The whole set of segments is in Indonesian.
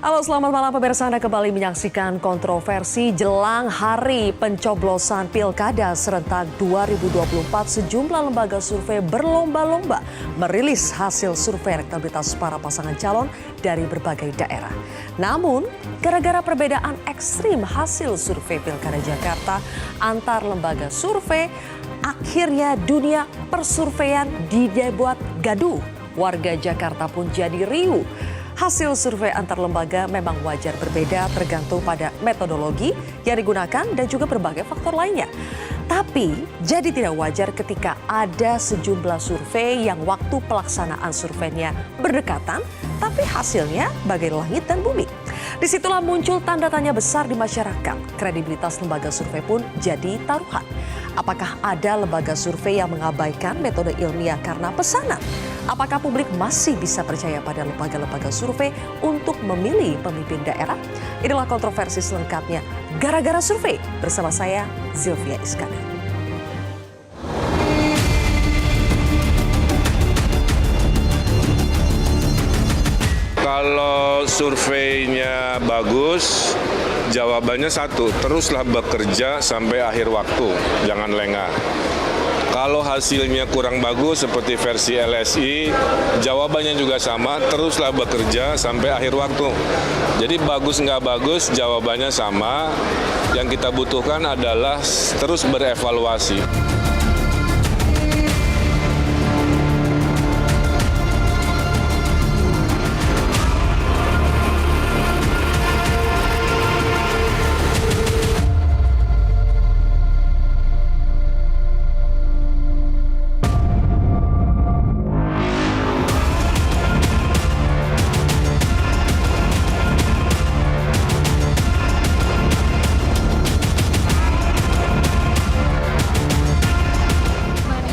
Halo, selamat malam pemirsa. Anda kembali menyaksikan kontroversi jelang hari pencoblosan Pilkada serentak 2024. Sejumlah lembaga survei berlomba-lomba merilis hasil survei elektabilitas para pasangan calon dari berbagai daerah. Namun, gara-gara perbedaan ekstrim hasil survei Pilkada Jakarta antar lembaga survei, akhirnya dunia persurveian dibuat gaduh. Warga Jakarta pun jadi riuh. Hasil survei antar lembaga memang wajar berbeda tergantung pada metodologi yang digunakan dan juga berbagai faktor lainnya. Tapi jadi tidak wajar ketika ada sejumlah survei yang waktu pelaksanaan surveinya berdekatan, tapi hasilnya bagai langit dan bumi. Disitulah muncul tanda tanya besar di masyarakat. Kredibilitas lembaga survei pun jadi taruhan. Apakah ada lembaga survei yang mengabaikan metode ilmiah karena pesanan? Apakah publik masih bisa percaya pada lembaga-lembaga survei untuk memilih pemimpin daerah? Inilah kontroversi selengkapnya gara-gara survei bersama saya Zilvia Iskandar. Kalau surveinya bagus, jawabannya satu, teruslah bekerja sampai akhir waktu, jangan lengah. Kalau hasilnya kurang bagus seperti versi LSI, jawabannya juga sama, teruslah bekerja sampai akhir waktu. Jadi bagus nggak bagus, jawabannya sama. Yang kita butuhkan adalah terus berevaluasi.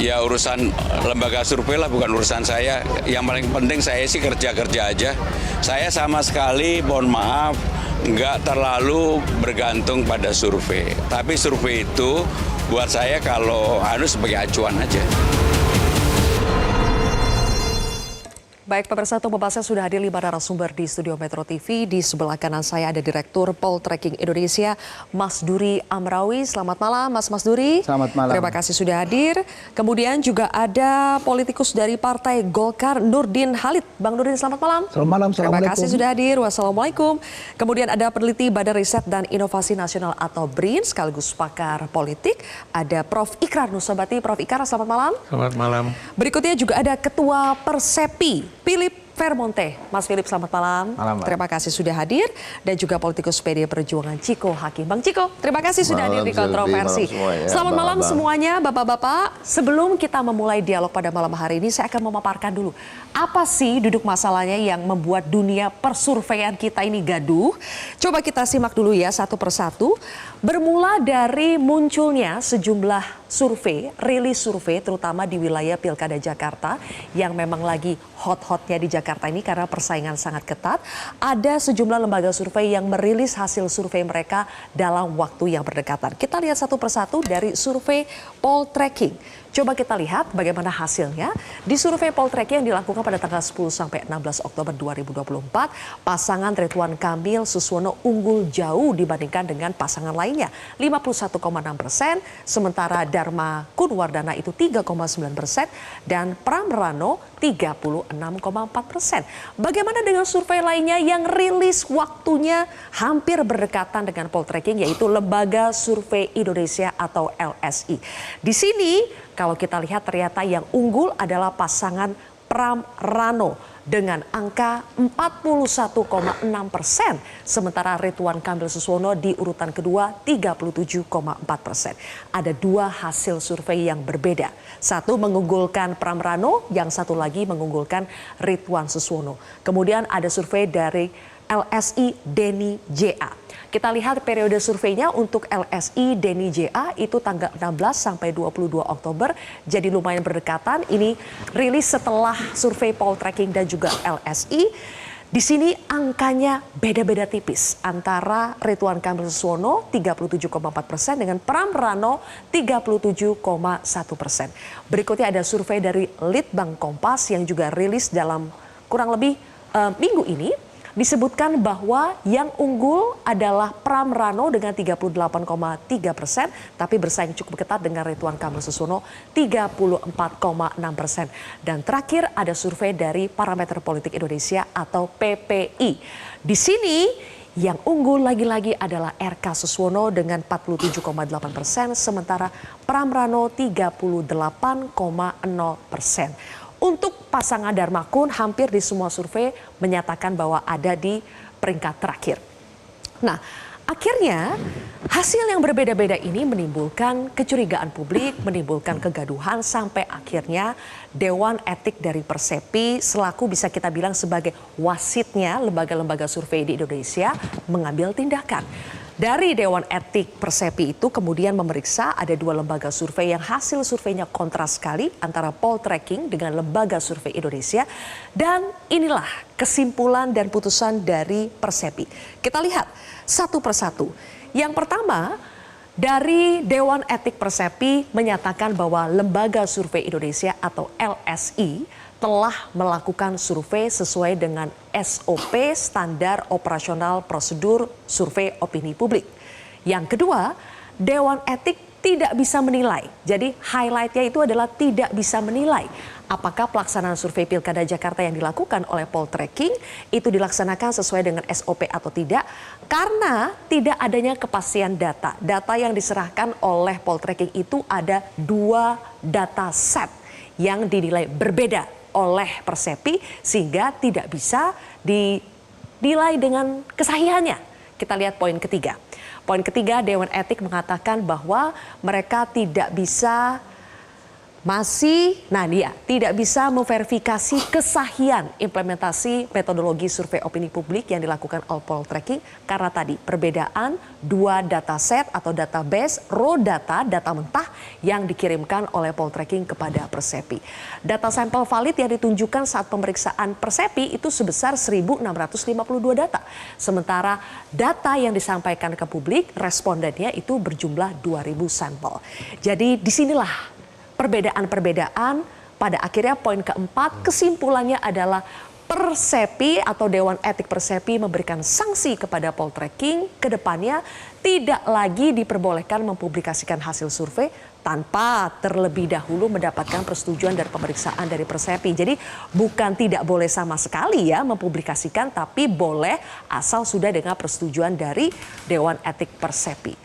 Ya urusan lembaga survei lah, bukan urusan saya. Yang paling penting saya sih kerja-kerja aja. Saya sama sekali, mohon maaf, nggak terlalu bergantung pada survei. Tapi survei itu buat saya kalau harus sebagai acuan aja. Baik pemirsa, untuk membahasnya sudah hadir 5 narasumber di studio Metro TV. Di sebelah kanan saya ada Direktur Poltreking Indonesia, Mas Duri Amrawi. Selamat malam Mas Duri. Selamat malam. Terima kasih sudah hadir. Kemudian juga ada politikus dari Partai Golkar, Nurdin Halid. Bang Nurdin, selamat malam. Selamat malam. Terima kasih sudah hadir. Wassalamualaikum. Kemudian ada peneliti Badan Riset dan Inovasi Nasional atau BRIN sekaligus pakar politik. Ada Prof. Ikrar Nusabati. Prof. Ikrar, selamat malam. Selamat malam. Berikutnya juga ada Ketua Persepi, Philip Vermonte. Mas Philip, selamat malam. Malam, terima kasih sudah hadir. Dan juga politikus PD Perjuangan Ciko Hakim. Bang Ciko, terima kasih sudah hadir di kontroversi. Selamat malam semuanya, Bapak-Bapak. Sebelum kita memulai dialog pada malam hari ini, saya akan memaparkan dulu. Apa sih duduk masalahnya yang membuat dunia persurveian kita ini gaduh? Coba kita simak dulu ya satu persatu. Bermula dari munculnya sejumlah survei, rilis survei terutama di wilayah Pilkada Jakarta yang memang lagi hot-hotnya di Jakarta ini karena persaingan sangat ketat. Ada sejumlah lembaga survei yang merilis hasil survei mereka dalam waktu yang berdekatan. Kita lihat satu persatu dari survei Poltreking. Coba kita lihat bagaimana hasilnya. Di survei Poltreking yang dilakukan pada tanggal 10 sampai 16 Oktober 2024, pasangan Ridwan Kamil Suswono unggul jauh dibandingkan dengan pasangan lainnya, 51,6%, sementara Dharma Kunwardana itu 3,9% dan Pram Rano 36,4%. Bagaimana dengan survei lainnya yang rilis waktunya hampir berdekatan dengan Poltreking, yaitu Lembaga Survei Indonesia atau LSI. Di sini kalau kita lihat ternyata yang unggul adalah pasangan Pram Rano dengan angka 41,6%. Sementara Ridwan Kamil Suswono di urutan kedua 37,4%. Ada dua hasil survei yang berbeda. Satu mengunggulkan Pram Rano, yang satu lagi mengunggulkan Ridwan Suswono. Kemudian ada survei dari LSI Deni JA. Kita lihat periode surveinya untuk LSI Deni JA itu tanggal 16 sampai 22 Oktober. Jadi lumayan berdekatan. Ini rilis setelah survei Poltreking dan juga LSI. Di sini angkanya beda-beda tipis antara Ridwan Kamil Suswono 37,4% dengan Pram Rano 37,1%. Berikutnya ada survei dari Litbang Kompas yang juga rilis dalam kurang lebih minggu ini. disebutkan bahwa yang unggul adalah Pram Rano dengan 38,3%, tapi bersaing cukup ketat dengan Ridwan Kamil Susono 34,6%. Dan terakhir ada survei dari Parameter Politik Indonesia atau PPI. Di sini yang unggul lagi-lagi adalah RK Suswono dengan 47,8%, sementara Pram Rano 38,0%. Untuk pasangan Darmakun hampir di semua survei menyatakan bahwa ada di peringkat terakhir. Nah, akhirnya hasil yang berbeda-beda ini menimbulkan kecurigaan publik, menimbulkan kegaduhan sampai akhirnya Dewan Etik dari Persepi selaku bisa kita bilang sebagai wasitnya lembaga-lembaga survei di Indonesia mengambil tindakan. Dari Dewan Etik Persepi itu kemudian memeriksa ada 2 lembaga survei yang hasil surveinya kontras sekali antara Poltreking dengan Lembaga Survei Indonesia. Dan inilah kesimpulan dan putusan dari Persepi. Kita lihat satu persatu. Yang pertama, dari Dewan Etik Persepi menyatakan bahwa Lembaga Survei Indonesia atau LSI telah melakukan survei sesuai dengan SOP Standar Operasional Prosedur Survei Opini Publik. Yang kedua, Dewan Etik tidak bisa menilai. Jadi highlightnya itu adalah tidak bisa menilai apakah pelaksanaan survei Pilkada Jakarta yang dilakukan oleh Poltreking itu dilaksanakan sesuai dengan SOP atau tidak, karena tidak adanya kepastian data. Data yang diserahkan oleh Poltreking itu ada 2 data set yang dinilai berbeda oleh Persepi sehingga tidak bisa dinilai dengan kesahihannya. Kita lihat poin ketiga. Poin ketiga, Dewan Etik mengatakan bahwa mereka tidak bisa tidak bisa memverifikasi kesahihan implementasi metodologi survei opini publik yang dilakukan oleh Poltreking karena tadi perbedaan 2 dataset atau database raw data mentah yang dikirimkan oleh Poltreking kepada Persepi. Data sampel valid yang ditunjukkan saat pemeriksaan Persepi itu sebesar 1.652 data. Sementara data yang disampaikan ke publik respondennya itu berjumlah 2.000 sampel. Jadi disinilah perbedaan-perbedaan. Pada akhirnya poin keempat kesimpulannya adalah Persepi atau Dewan Etik Persepi memberikan sanksi kepada Poltreking ke depannya tidak lagi diperbolehkan mempublikasikan hasil survei tanpa terlebih dahulu mendapatkan persetujuan dari pemeriksaan dari Persepi. Jadi bukan tidak boleh sama sekali ya mempublikasikan, tapi boleh asal sudah dengan persetujuan dari Dewan Etik Persepi.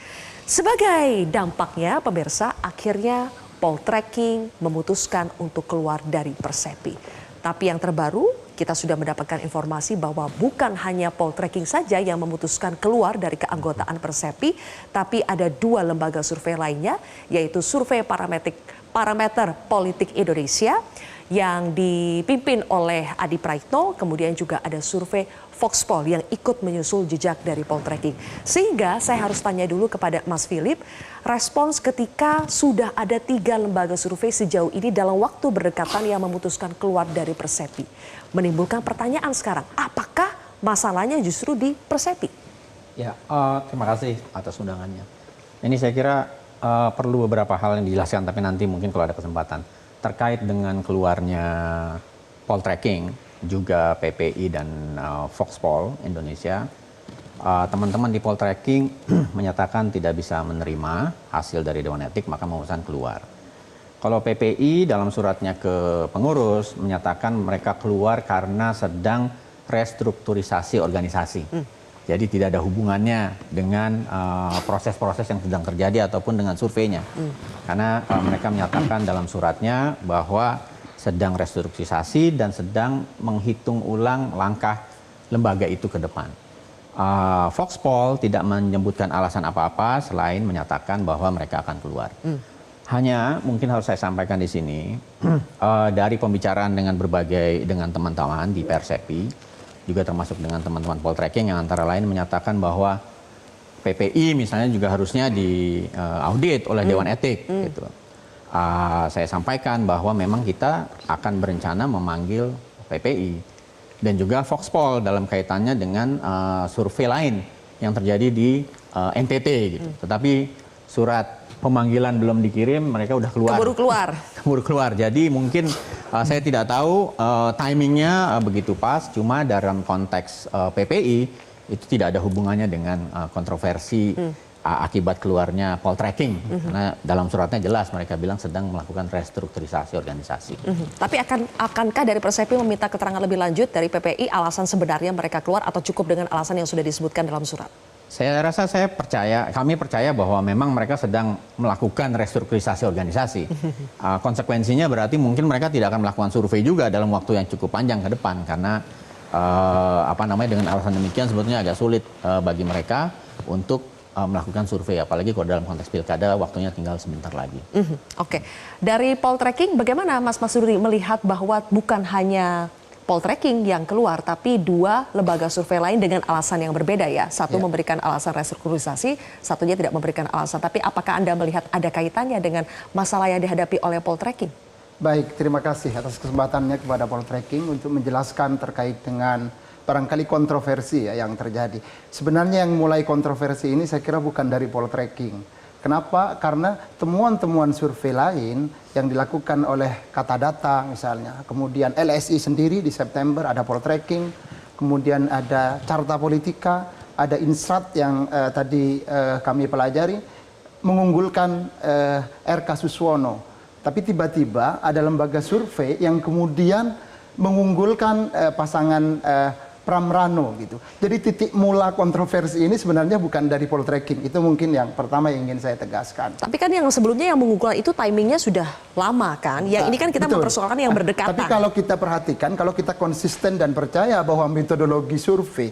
Sebagai dampaknya pemirsa, akhirnya Poltreking memutuskan untuk keluar dari Persepi. Tapi yang terbaru, kita sudah mendapatkan informasi bahwa bukan hanya Poltreking saja yang memutuskan keluar dari keanggotaan Persepi, tapi ada 2 lembaga survei lainnya, yaitu Survei Parameter Politik Indonesia yang dipimpin oleh Adi Praitno, kemudian juga ada survei Voxpol yang ikut menyusul jejak dari Poltreking. Sehingga saya harus tanya dulu kepada Mas Philip, respons ketika sudah ada 3 lembaga survei sejauh ini dalam waktu berdekatan yang memutuskan keluar dari Persepi. Menimbulkan pertanyaan sekarang, apakah masalahnya justru di Persepi? Ya, terima kasih atas undangannya. Ini saya kira perlu beberapa hal yang dijelaskan, tapi nanti mungkin kalau ada kesempatan. Terkait dengan keluarnya Poltreking, juga PPI dan Voxpol Indonesia, teman-teman di Poltreking menyatakan tidak bisa menerima hasil dari Dewan Etik, maka memutuskan keluar. Kalau PPI dalam suratnya ke pengurus menyatakan mereka keluar karena sedang restrukturisasi organisasi. Jadi tidak ada hubungannya dengan proses-proses yang sedang terjadi ataupun dengan surveinya. Karena mereka menyatakan dalam suratnya bahwa sedang restrukturisasi dan sedang menghitung ulang langkah lembaga itu ke depan. Voxpol tidak menyebutkan alasan apa-apa selain menyatakan bahwa mereka akan keluar. Hanya mungkin harus saya sampaikan di sini, dari pembicaraan dengan teman-teman di Persepi, juga termasuk dengan teman-teman Poltreking yang antara lain menyatakan bahwa PPI misalnya juga harusnya diaudit oleh Dewan Etik. Gitu. Saya sampaikan bahwa memang kita akan berencana memanggil PPI dan juga Voxpol dalam kaitannya dengan survei lain yang terjadi di NTT gitu. Tetapi surat pemanggilan belum dikirim, mereka udah keluar. Keburu keluar. Keburu keluar. Jadi mungkin saya tidak tahu timingnya begitu pas, cuma dalam konteks PPI itu tidak ada hubungannya dengan kontroversi akibat keluarnya poltreking. Karena dalam suratnya jelas mereka bilang sedang melakukan restrukturisasi organisasi. Tapi akankah dari Persepi meminta keterangan lebih lanjut dari PPI alasan sebenarnya mereka keluar atau cukup dengan alasan yang sudah disebutkan dalam surat? Saya rasa kami percaya bahwa memang mereka sedang melakukan restrukturisasi organisasi. Konsekuensinya berarti mungkin mereka tidak akan melakukan survei juga dalam waktu yang cukup panjang ke depan karena dengan alasan demikian sebetulnya agak sulit bagi mereka untuk melakukan survei, apalagi kalau dalam konteks pilkada waktunya tinggal sebentar lagi. Oke, dari poltreking bagaimana Mas Masuri melihat bahwa bukan hanya poltreking yang keluar, tapi dua lembaga survei lain dengan alasan yang berbeda ya. Satu memberikan alasan restrukturisasi, satunya tidak memberikan alasan. Tapi apakah Anda melihat ada kaitannya dengan masalah yang dihadapi oleh poltreking? Baik, terima kasih atas kesempatannya kepada poltreking untuk menjelaskan terkait dengan barangkali kontroversi ya yang terjadi. Sebenarnya yang mulai kontroversi ini saya kira bukan dari poltreking. Kenapa? Karena temuan-temuan survei lain yang dilakukan oleh Kata Data misalnya, kemudian LSI sendiri di September ada poltreking, kemudian ada Carta Politika, ada Instrat yang tadi kami pelajari, mengunggulkan RK Suswono. Tapi tiba-tiba ada lembaga survei yang kemudian mengunggulkan pasangan Pram Rano gitu. Jadi titik mula kontroversi ini sebenarnya bukan dari poltreking. Itu mungkin yang pertama yang ingin saya tegaskan. Tapi kan yang sebelumnya yang mengunggulkan itu timingnya sudah lama kan. Yang ini kan kita mempersoalkan yang berdekatan. Tapi kalau kita perhatikan, kalau kita konsisten dan percaya bahwa metodologi survei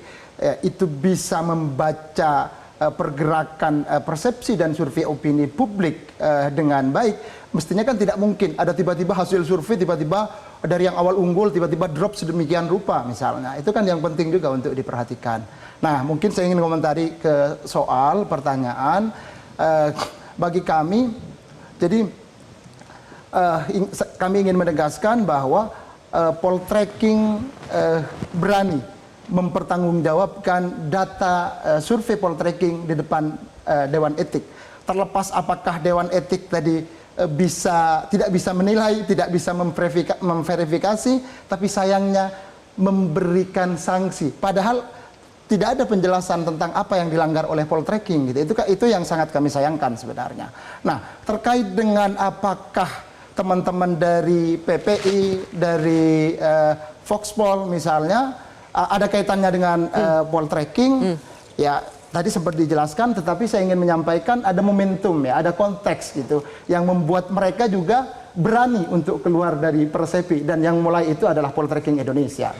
itu bisa membaca pergerakan persepsi dan survei opini publik dengan baik, mestinya kan tidak mungkin ada tiba-tiba hasil survei tiba-tiba dari yang awal unggul tiba-tiba drop sedemikian rupa misalnya. Itu kan yang penting juga untuk diperhatikan. Nah, mungkin saya ingin komentari ke soal pertanyaan bagi kami. Jadi kami ingin menegaskan bahwa poltreking berani mempertanggungjawabkan data survei poltreking di depan Dewan Etik. Terlepas apakah Dewan Etik tadi tidak bisa menilai, tidak bisa memverifikasi, tapi sayangnya memberikan sanksi. Padahal tidak ada penjelasan tentang apa yang dilanggar oleh poltreking gitu. Itu yang sangat kami sayangkan sebenarnya. Nah, terkait dengan apakah teman-teman dari PPI, dari Foxpol misalnya ada kaitannya dengan poltreking, ya tadi sempat dijelaskan, tetapi saya ingin menyampaikan ada momentum ya, ada konteks gitu yang membuat mereka juga berani untuk keluar dari Persepi, dan yang mulai itu adalah poltreking Indonesia.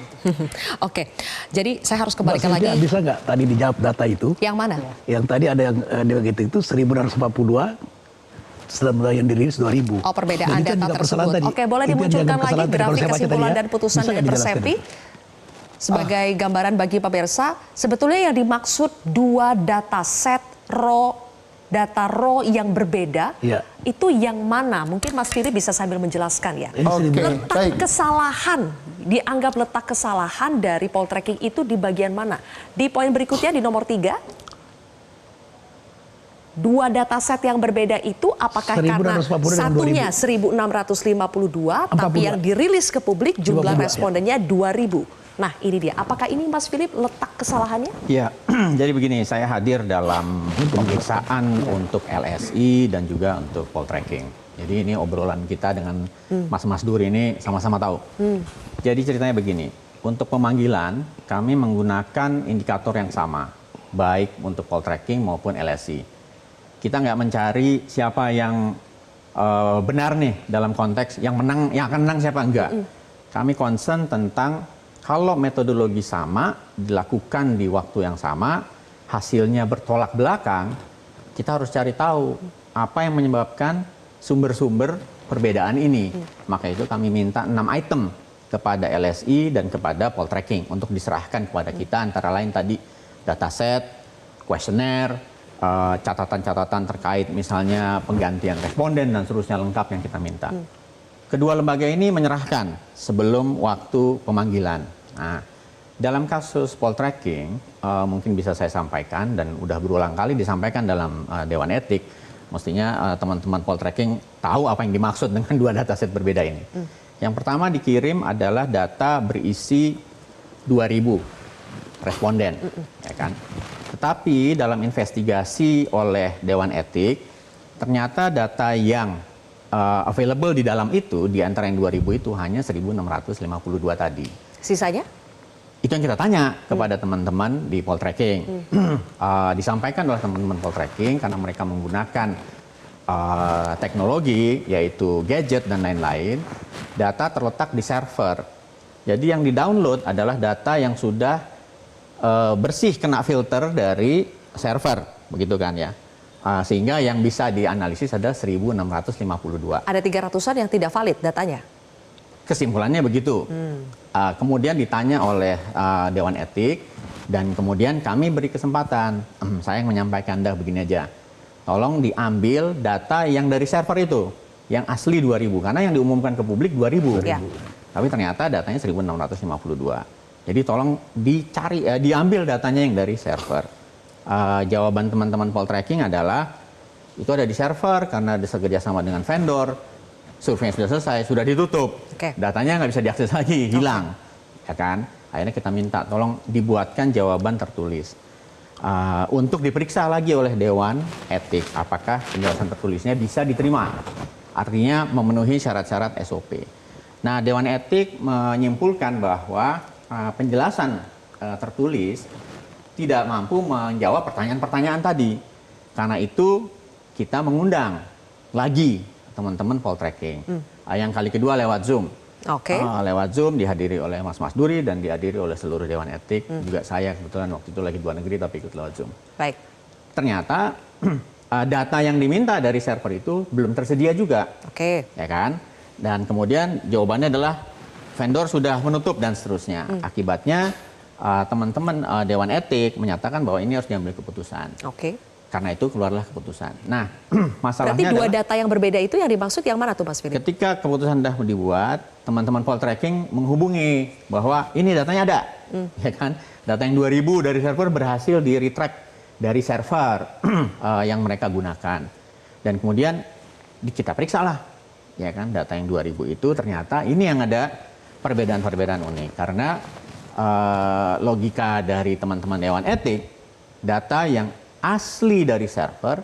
Oke, jadi saya harus kembalikan lagi. Bisa nggak tadi dijawab data itu? Yang mana? Yang tadi ada yang itu 1.642, setelah yang dirilis 2.000. Oh, perbedaan data tersebut. Oke, boleh dimunculkan lagi grafik kesimpulan dan putusan dari Persepi sebagai gambaran bagi pemirsa. Sebetulnya yang dimaksud dua dataset data raw yang berbeda, itu yang mana? Mungkin Mas Firly bisa sambil menjelaskan ya. Letak kesalahan, dianggap letak kesalahan dari poltreking itu di bagian mana? Di poin berikutnya di nomor 3. Dua dataset yang berbeda itu apakah karena satunya 1.652, tapi yang dirilis ke publik jumlah respondennya 2.000. Nah, ini dia. Apakah ini Mas Philip letak kesalahannya? Ya, jadi begini, saya hadir dalam pemeriksaan untuk LSI dan juga untuk poltreking. Jadi ini obrolan kita dengan Mas Dur ini sama-sama tahu. Jadi ceritanya begini, untuk pemanggilan kami menggunakan indikator yang sama, baik untuk poltreking maupun LSI. Kita nggak mencari siapa yang benar nih dalam konteks yang menang, yang akan menang siapa enggak. Kami concern tentang kalau metodologi sama, dilakukan di waktu yang sama, hasilnya bertolak belakang, kita harus cari tahu apa yang menyebabkan sumber-sumber perbedaan ini. Maka itu kami minta 6 item kepada LSI dan kepada poltreking untuk diserahkan kepada kita, antara lain tadi dataset, kuesioner, catatan-catatan terkait misalnya penggantian responden dan seterusnya lengkap yang kita minta. Kedua lembaga ini menyerahkan sebelum waktu pemanggilan. Nah, dalam kasus poltreking, mungkin bisa saya sampaikan dan udah berulang kali disampaikan dalam Dewan Etik, mestinya teman-teman poltreking tahu apa yang dimaksud dengan dua dataset berbeda ini. Yang pertama dikirim adalah data berisi 2.000 responden, ya kan. Tetapi dalam investigasi oleh Dewan Etik, ternyata data yang available di dalam itu, di antara yang 2.000 itu hanya 1.652 tadi. Sisanya? Itu yang kita tanya kepada teman-teman di poltreking. Disampaikan oleh teman-teman poltreking karena mereka menggunakan teknologi, yaitu gadget dan lain-lain, data terletak di server. Jadi yang di-download adalah data yang sudah bersih kena filter dari server, begitu kan ya. Sehingga yang bisa dianalisis ada 1.652. Ada 300-an yang tidak valid datanya? Kesimpulannya begitu. Kemudian ditanya oleh Dewan Etik, dan kemudian kami beri kesempatan. Saya yang menyampaikan Anda begini aja. Tolong diambil data yang dari server itu, yang asli 2.000. Karena yang diumumkan ke publik 2.000. Ya. Tapi ternyata datanya 1.652. Jadi tolong dicari, diambil datanya yang dari server. Jawaban teman-teman poltreking adalah itu ada di server karena bekerja sama dengan vendor. Surveinya sudah selesai, sudah ditutup. Datanya nggak bisa diakses lagi, hilang, ya kan? Akhirnya kita minta tolong dibuatkan jawaban tertulis untuk diperiksa lagi oleh Dewan Etik. Apakah penjelasan tertulisnya bisa diterima? Artinya memenuhi syarat-syarat SOP. Nah, Dewan Etik menyimpulkan bahwa penjelasan tertulis tidak mampu menjawab pertanyaan-pertanyaan tadi. Karena itu kita mengundang lagi teman-teman poltreking. Yang kali kedua lewat Zoom. Lewat Zoom dihadiri oleh Mas Duri dan dihadiri oleh seluruh Dewan Etik. Juga saya kebetulan waktu itu lagi luar negeri tapi ikut lewat Zoom. Baik. Ternyata data yang diminta dari server itu belum tersedia juga. Ya kan? Dan kemudian jawabannya adalah vendor sudah menutup dan seterusnya. Akibatnya teman-teman Dewan Etik menyatakan bahwa ini harus diambil keputusan. Karena itu keluarlah keputusan. Nah, masalahnya berarti dua data yang berbeda itu yang dimaksud yang mana tuh Mas Philip? Ketika keputusan sudah dibuat, teman-teman poltreking menghubungi bahwa ini datanya ada. Ya kan? Data yang 2.000 dari server berhasil di-retract dari server yang mereka gunakan. Dan kemudian kita periksa lah. Ya kan, data yang 2.000 itu ternyata ini yang ada perbedaan-perbedaan unik. Karena logika dari teman-teman Dewan Etik, data yang asli dari server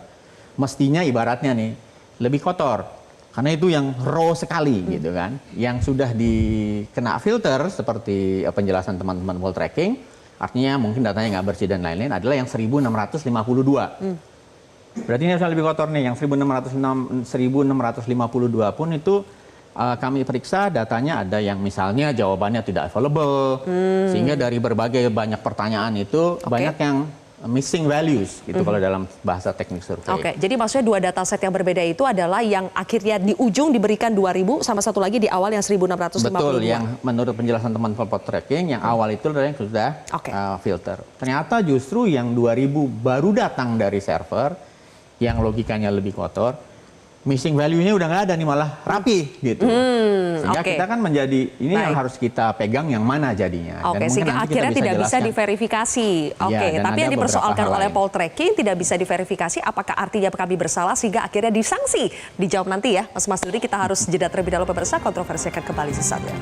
mestinya ibaratnya nih lebih kotor. Karena itu yang raw sekali gitu kan. Yang sudah dikena filter seperti penjelasan teman-teman poltreking, artinya mungkin datanya nggak bersih dan lain-lain, adalah yang 1.652. Berarti ini harus lebih kotor nih. Yang 1.652 pun itu kami periksa datanya ada yang misalnya jawabannya tidak available, sehingga dari berbagai banyak pertanyaan itu banyak yang missing values gitu kalau dalam bahasa teknik survei. Jadi maksudnya dua dataset yang berbeda itu adalah yang akhirnya di ujung diberikan 2.000 sama satu lagi di awal yang 1.652. Betul, yang menurut penjelasan teman poltreking yang awal itu adalah yang sudah filter. Ternyata justru yang 2.000 baru datang dari server yang logikanya lebih kotor, missing value-nya udah nggak ada nih, malah rapi gitu. Sehingga kita kan menjadi ini yang harus kita pegang yang mana jadinya. Dan sehingga akhirnya tidak bisa diverifikasi. Tapi yang dipersoalkan oleh poltreking tidak bisa diverifikasi, apakah artinya kami bersalah sehingga akhirnya disanksi? Dijawab nanti ya, Mas Duri. Kita harus jeda terlebih dahulu pemirsa, kontroversi akan kembali sesaat lagi.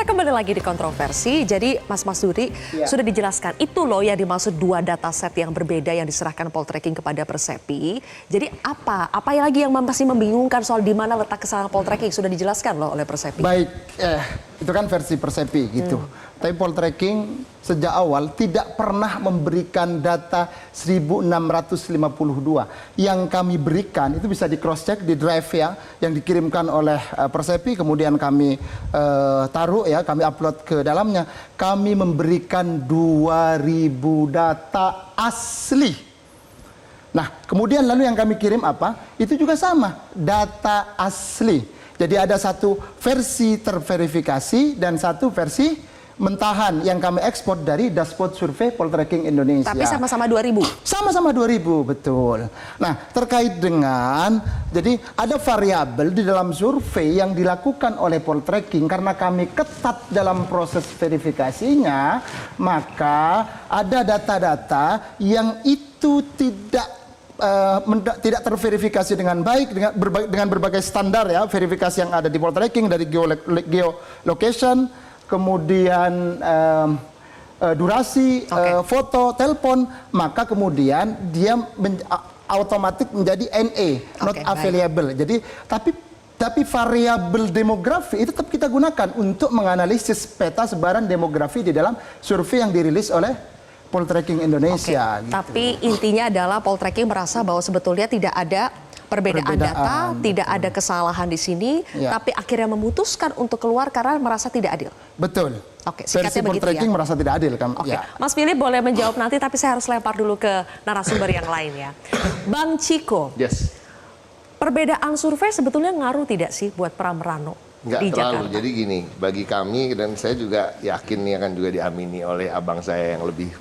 Kembali lagi di kontroversi. Jadi Mas Duri sudah dijelaskan itu loh yang dimaksud dua dataset yang berbeda yang diserahkan poltreking kepada Persepi. Jadi apa lagi yang masih membingungkan soal di mana letak kesalahan poltreking sudah dijelaskan loh oleh Persepi. Baik, itu kan versi Persepi gitu. Tapi poltreking sejak awal tidak pernah memberikan data 1.652. Yang kami berikan itu bisa di cross check di drive ya, yang dikirimkan oleh Persepi, kemudian kami taruh ya, kami upload ke dalamnya. Kami memberikan 2.000 data asli. Nah, kemudian lalu yang kami kirim apa? Itu juga sama, data asli. Jadi ada satu versi terverifikasi dan satu versi mentahan yang kami ekspor dari dashboard survei Poltreking Indonesia. Tapi sama-sama 2000. Sama-sama 2000, betul. Nah, terkait dengan, jadi ada variabel di dalam survei yang dilakukan oleh Poltreking karena kami ketat dalam proses verifikasinya, maka ada data-data yang itu tidak terverifikasi dengan baik dengan berbagai standar ya, verifikasi yang ada di Poltreking dari geolocation, kemudian durasi, foto, telepon, maka kemudian dia otomatis menjadi NA, not available. Jadi tapi variabel demografi itu tetap kita gunakan untuk menganalisis peta sebaran demografi di dalam survei yang dirilis oleh Poltreking Indonesia. Gitu. Tapi intinya adalah Poltreking merasa bahwa sebetulnya tidak ada perbedaan data, tidak ada kesalahan di sini, tapi akhirnya memutuskan untuk keluar karena merasa tidak adil. Betul. Oke, versi singkatnya begitu Poltreking ya. merasa tidak adil. Oke, Mas Philip boleh menjawab nanti, tapi saya harus lempar dulu ke narasumber yang lain ya. Bang Ciko, perbedaan survei sebetulnya ngaruh tidak sih buat Pram Rano Nggak di terlalu. Jakarta? Jadi gini, bagi kami dan saya juga yakin ini akan juga diamini oleh abang saya yang lebih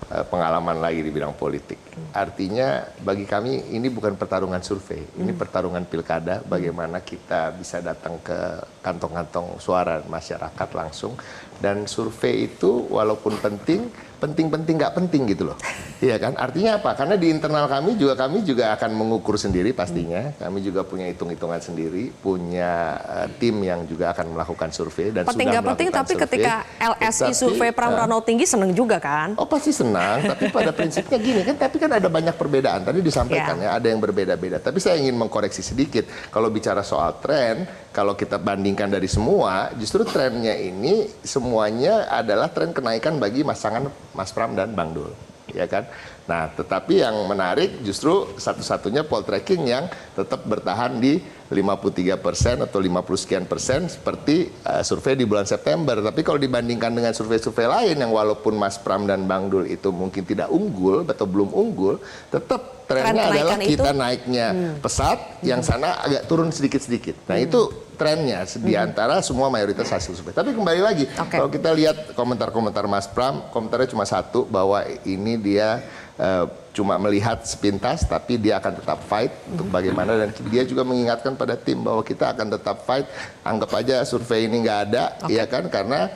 pengalaman lagi di bidang politik. Artinya bagi kami ini bukan pertarungan survei, ini pertarungan pilkada. Bagaimana kita bisa datang ke kantong-kantong suara masyarakat langsung. Dan survei itu walaupun penting nggak penting gitu loh. Iya kan? Artinya apa? Karena di internal kami juga akan mengukur sendiri pastinya. Kami juga punya hitung-hitungan sendiri, punya tim yang juga akan melakukan survei dan Penting sudah nggak penting, melakukan tapi survei. ketika LSI survei Pram Rano tinggi seneng juga kan? Oh pasti senang, tapi pada prinsipnya gini kan, tapi kan ada banyak perbedaan. Tadi disampaikan ya, ada yang berbeda-beda. Tapi saya ingin mengkoreksi sedikit. Kalau bicara soal tren, kalau kita bandingkan dari semua, justru trennya ini semuanya adalah tren kenaikan bagi pasangan Mas Pram dan Bang Dul, ya kan? Nah, tetapi yang menarik justru satu-satunya Poltreking yang tetap bertahan di 53% atau 50 sekian persen seperti survei di bulan September. Tapi kalau dibandingkan dengan survei-survei lain yang walaupun Mas Pram dan Bang Dul itu mungkin tidak unggul atau belum unggul, tetap trennya adalah kita naiknya pesat, yang sana agak turun sedikit-sedikit. Nah, itu trennya di antara semua mayoritas hasil survei. Tapi kembali lagi, kalau kita lihat komentar-komentar Mas Pram, komentarnya cuma satu, bahwa ini dia cuma melihat sepintas, tapi dia akan tetap fight untuk bagaimana, dan dia juga mengingatkan pada tim bahwa kita akan tetap fight. Anggap aja survei ini nggak ada, ya kan? Karena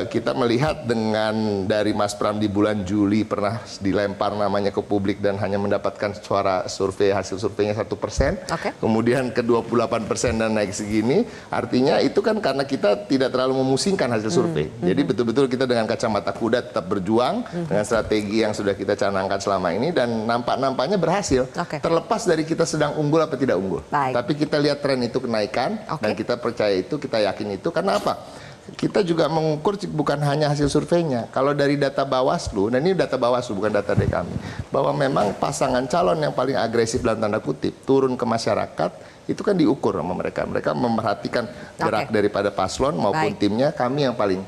kita melihat dengan dari Mas Pram di bulan Juli pernah dilempar namanya ke publik dan hanya mendapatkan suara survei, hasil surveinya 1%, kemudian ke 28% dan naik segini, artinya itu kan karena kita tidak terlalu memusingkan hasil survei. Jadi betul-betul kita dengan kacamata kuda tetap berjuang dengan strategi yang sudah kita canangkan selama ini, dan nampaknya berhasil. Terlepas dari kita sedang unggul atau tidak unggul. Tapi kita lihat tren itu kenaikan, dan kita percaya itu, kita yakin itu. Karena apa? Kita juga mengukur bukan hanya hasil surveinya. Kalau dari data Bawaslu, dan ini data Bawaslu bukan data dari kami, bahwa memang pasangan calon yang paling agresif dalam tanda kutip turun ke masyarakat, itu kan diukur sama mereka. Mereka memperhatikan gerak daripada paslon maupun timnya. Kami yang paling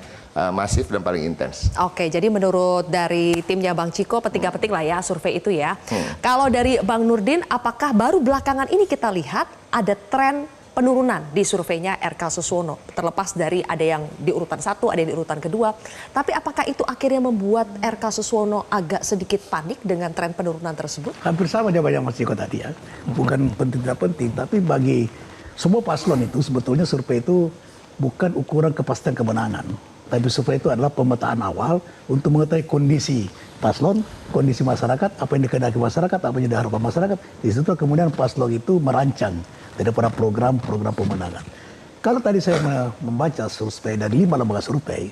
masif dan paling intens. Oke, jadi menurut dari timnya Bang Ciko, penting-penting lah ya survei itu ya. Kalau dari Bang Nurdin, apakah baru belakangan ini kita lihat ada tren penurunan di surveinya RK Suswono, terlepas dari ada yang di urutan 1, ada yang di urutan kedua, tapi apakah itu akhirnya membuat RK Suswono agak sedikit panik dengan tren penurunan tersebut? Hampir sama jawabannya Mas Ciko tadi ya, bukan penting tidak penting, tapi bagi semua paslon itu sebetulnya survei itu bukan ukuran kepastian kemenangan, tapi survei itu adalah pemetaan awal untuk mengetahui kondisi paslon, kondisi masyarakat, apa yang dikehendaki masyarakat, apa yang diharapkan masyarakat. Di situ kemudian paslon itu merancang daripada program-program pemenangan. Kalau tadi saya membaca survei dari 5 lembaga survei,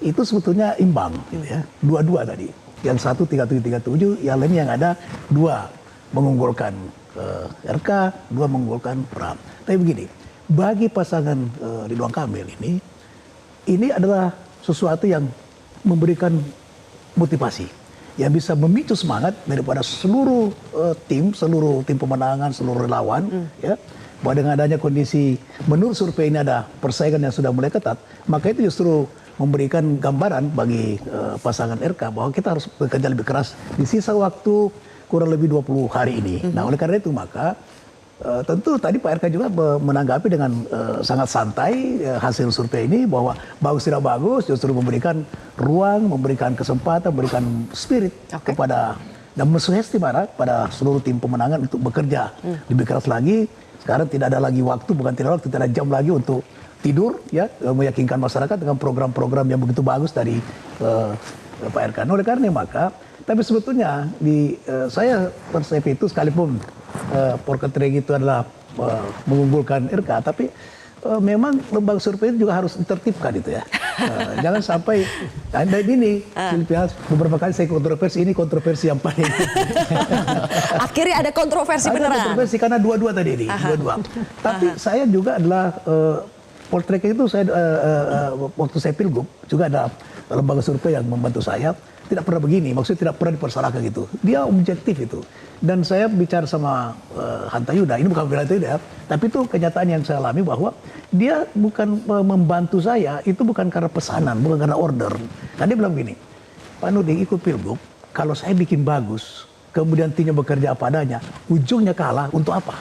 itu sebetulnya imbang, gitu ya. Dua-dua tadi. Yang satu 3737, yang lain yang ada 2 mengunggulkan RK, 2 mengunggulkan Pram. Tapi begini, bagi pasangan Ridwan Kamil ini adalah sesuatu yang memberikan motivasi, yang bisa memicu semangat daripada seluruh tim pemenangan, seluruh relawan, ya. Bahwa dengan adanya kondisi menurut survei ini ada persaingan yang sudah mulai ketat, maka itu justru memberikan gambaran bagi pasangan RK bahwa kita harus bekerja lebih keras di sisa waktu kurang lebih 20 hari ini. Nah, oleh karena itu maka tentu tadi Pak RK juga menanggapi dengan sangat santai hasil survei ini, bahwa bagus tidak bagus justru memberikan ruang, memberikan kesempatan, memberikan spirit kepada dan mensugesti pada seluruh tim pemenangan untuk bekerja lebih keras lagi. Sekarang tidak ada lagi waktu, bukan tidak ada jam lagi untuk tidur, ya, meyakinkan masyarakat dengan program-program yang begitu bagus dari Pak RK. Oleh karena maka, tapi sebetulnya saya persepsi itu, sekalipun poltreking itu adalah mengunggulkan RK, tapi memang lembaga survei itu juga harus ditertibkan itu ya. Jangan sampai Anda ini beberapa kali saya kontroversi, ini kontroversi yang paling Akhirnya ada kontroversi beneran. Kontroversi karena dua-dua tadi ini, dua-dua. Tapi saya juga adalah poltreking itu waktu saya pilgub juga ada lembaga survei yang membantu saya. Tidak pernah begini, maksudnya tidak pernah dipersalahkan gitu. Dia objektif itu. Dan saya bicara sama Hanta Yuda, ini bukan bela Yuda, tapi itu kenyataan yang saya alami, bahwa dia bukan membantu saya, itu bukan karena pesanan, bukan karena order. Nah, dia bilang begini, Pak Nurdin ikut pilgub, kalau saya bikin bagus, kemudian timnya bekerja apa adanya, ujungnya kalah, untuk apa?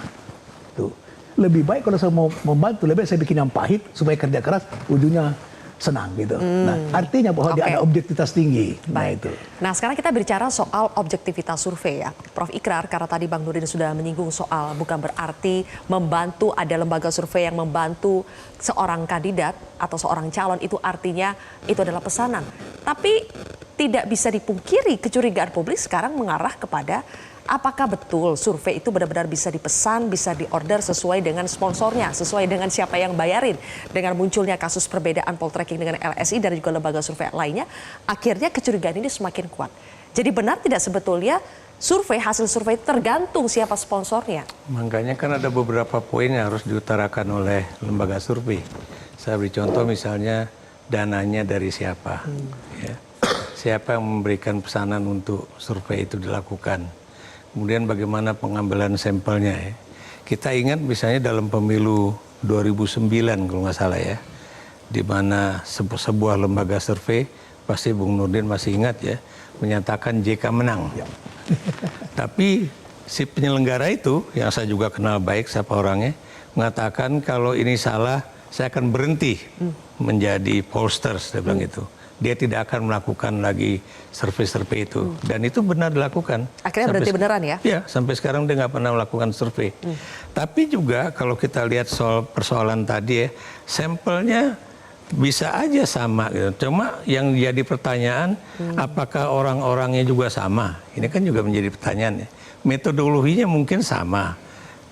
Tuh. Lebih baik kalau saya mau membantu, lebih baik saya bikin yang pahit, supaya kerja keras, ujungnya senang gitu. Nah, artinya bahwa dia ada objektivitas tinggi. Nah, itu. Nah, sekarang kita bicara soal objektivitas survei ya. Prof Ikrar, karena tadi Bang Nurdin sudah menyinggung soal bukan berarti membantu, ada lembaga survei yang membantu seorang kandidat atau seorang calon, itu artinya itu adalah pesanan. Tapi tidak bisa dipungkiri kecurigaan publik sekarang mengarah kepada apakah betul survei itu benar-benar bisa dipesan, bisa diorder sesuai dengan sponsornya, sesuai dengan siapa yang bayarin. Dengan munculnya kasus perbedaan poltreking dengan LSI dan juga lembaga survei lainnya, akhirnya kecurigaan ini semakin kuat. Jadi benar tidak sebetulnya hasil survei tergantung siapa sponsornya? Makanya kan ada beberapa poin yang harus diutarakan oleh lembaga survei. Saya beri contoh misalnya dananya dari siapa. Ya. Siapa yang memberikan pesanan untuk survei itu dilakukan. Kemudian bagaimana pengambilan sampelnya ya. Kita ingat misalnya dalam pemilu 2009 kalau nggak salah ya, di mana sebuah lembaga survei, pasti Bung Nurdin masih ingat ya, menyatakan JK menang. Ya. Tapi si penyelenggara itu, yang saya juga kenal baik siapa orangnya, mengatakan kalau ini salah, saya akan berhenti menjadi pollsters, dia bilang itu. Dia tidak akan melakukan lagi survei-survei itu. Dan itu benar dilakukan. Akhirnya berarti beneran ya? Ya, sampai sekarang dia nggak pernah melakukan survei. Tapi juga kalau kita lihat soal persoalan tadi ya, sampelnya bisa aja sama. Gitu. Cuma yang jadi pertanyaan, apakah orang-orangnya juga sama? Ini kan juga menjadi pertanyaan ya. Metodologinya mungkin sama.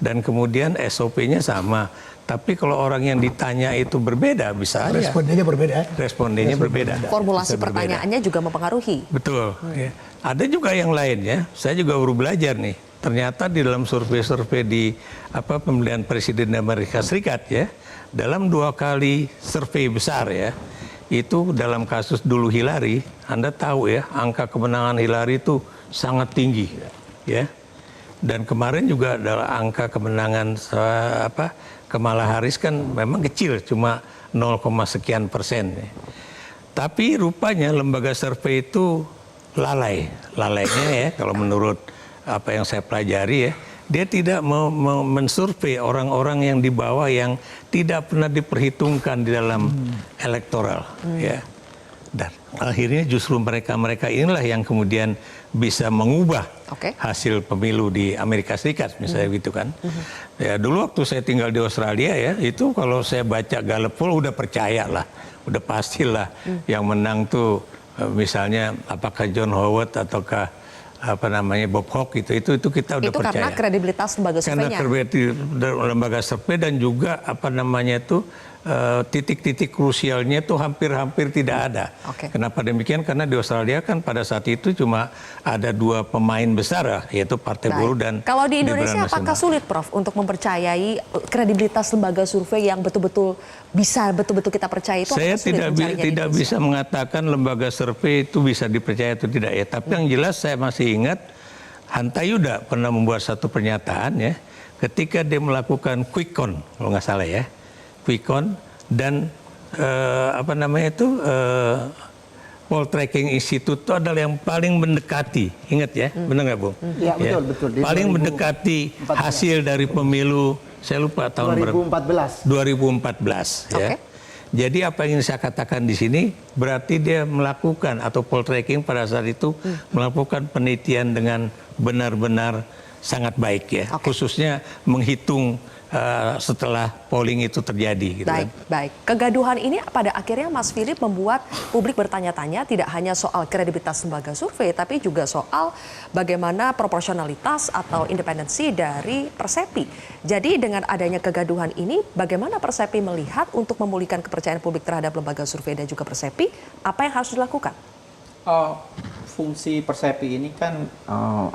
Dan kemudian SOP-nya sama. Tapi kalau orang yang ditanya itu berbeda, bisa aja. Respondennya berbeda. Respondennya berbeda. Formulasi pertanyaannya juga mempengaruhi. Betul. Ya. Ada juga yang lain ya. Saya juga baru belajar nih. Ternyata di dalam survei-survei di pemilihan presiden Amerika Serikat ya, dalam 2 kali survei besar ya, itu dalam kasus dulu Hillary, Anda tahu ya, angka kemenangan Hillary itu sangat tinggi ya. Dan kemarin juga adalah angka kemenangan Kamala Harris kan memang kecil, cuma 0, sekian persen. Tapi rupanya lembaga survei itu lalainya ya, kalau menurut apa yang saya pelajari ya, dia tidak mensurvei orang-orang yang di bawah yang tidak pernah diperhitungkan di dalam elektoral. Ya. Dan akhirnya justru mereka inilah yang kemudian bisa mengubah hasil pemilu di Amerika Serikat misalnya gitu kan. Ya dulu waktu saya tinggal di Australia ya, itu kalau saya baca Gallup poll udah percaya lah, udah pastilah yang menang tuh misalnya apakah John Howard ataukah Bob Hawke itu kita udah percaya. Itu karena kredibilitas lembaga surveinya. Karena kredibilitas lembaga survei dan juga titik-titik krusialnya itu hampir tidak ada. Kenapa demikian? Karena di Australia kan pada saat itu cuma ada 2 pemain besar yaitu Partai Buruh dan kalau di Indonesia apakah sulit Prof untuk mempercayai kredibilitas lembaga survei yang betul-betul kita percaya itu? Saya tidak bisa mengatakan lembaga survei itu bisa dipercaya atau tidak ya. Tapi yang jelas saya masih ingat Hanta Yuda pernah membuat satu pernyataan ya, ketika dia melakukan quick count kalau nggak salah ya. Quick count dan Poltreking Institute itu adalah yang paling mendekati, ingat ya, benar nggak, Bung? Ya, betul. Di Paling 2014. mendekati hasil dari pemilu, saya lupa tahun berapa. 2014. Oke. Ya. Jadi apa yang saya katakan di sini berarti dia melakukan atau poltreking pada saat itu melakukan penelitian dengan benar-benar sangat baik ya, khususnya menghitung setelah polling itu terjadi. Gitu Baik, kan. baik. Kegaduhan ini pada akhirnya Mas Philip membuat publik bertanya-tanya tidak hanya soal kredibilitas lembaga survei, tapi juga soal bagaimana proporsionalitas atau independensi dari Persepi. Jadi dengan adanya kegaduhan ini, bagaimana Persepi melihat untuk memulihkan kepercayaan publik terhadap lembaga survei dan juga Persepi, apa yang harus dilakukan? Fungsi Persepi ini kan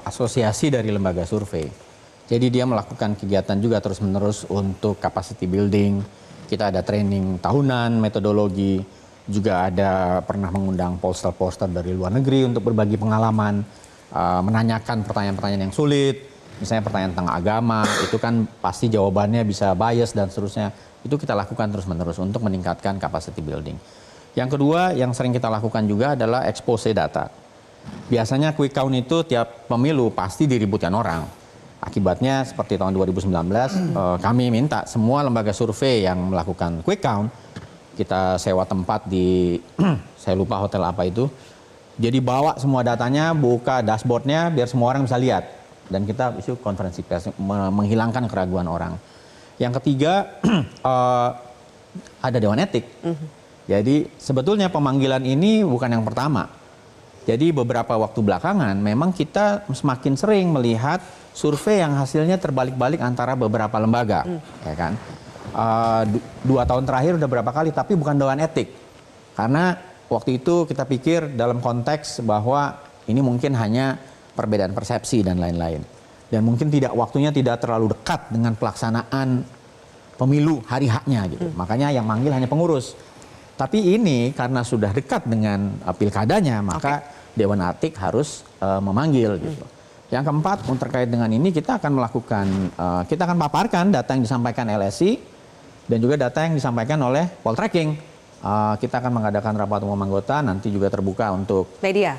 asosiasi dari lembaga survei. Jadi dia melakukan kegiatan juga terus-menerus untuk capacity building. Kita ada training tahunan, metodologi. Juga ada pernah mengundang pollster-pollster dari luar negeri untuk berbagi pengalaman. Menanyakan pertanyaan-pertanyaan yang sulit. Misalnya pertanyaan tentang agama, itu kan pasti jawabannya bisa bias dan seterusnya. Itu kita lakukan terus-menerus untuk meningkatkan capacity building. Yang kedua, yang sering kita lakukan juga adalah expose data. Biasanya quick count itu tiap pemilu pasti diributkan orang. Akibatnya seperti tahun 2019, kami minta semua lembaga survei yang melakukan quick count, kita sewa tempat di, saya lupa hotel apa itu, jadi bawa semua datanya, buka dashboardnya biar semua orang bisa lihat. Dan kita isu konferensi pers, menghilangkan keraguan orang. Yang ketiga, ada Dewan Etik. Jadi sebetulnya pemanggilan ini bukan yang pertama. Jadi beberapa waktu belakangan memang kita semakin sering melihat survei yang hasilnya terbalik-balik antara beberapa lembaga, ya kan? 2 tahun terakhir udah berapa kali, tapi bukan Dewan Etik. Karena waktu itu kita pikir dalam konteks bahwa ini mungkin hanya perbedaan persepsi dan lain-lain. Dan mungkin waktunya tidak terlalu dekat dengan pelaksanaan pemilu hari haknya gitu. Makanya yang manggil hanya pengurus. Tapi ini karena sudah dekat dengan pilkadanya, maka Dewan Etik harus memanggil gitu. Yang keempat, terkait dengan ini kita akan melakukan, kita akan paparkan data yang disampaikan LSI dan juga data yang disampaikan oleh Poltreking. Kita akan mengadakan rapat umum anggota, nanti juga terbuka untuk media.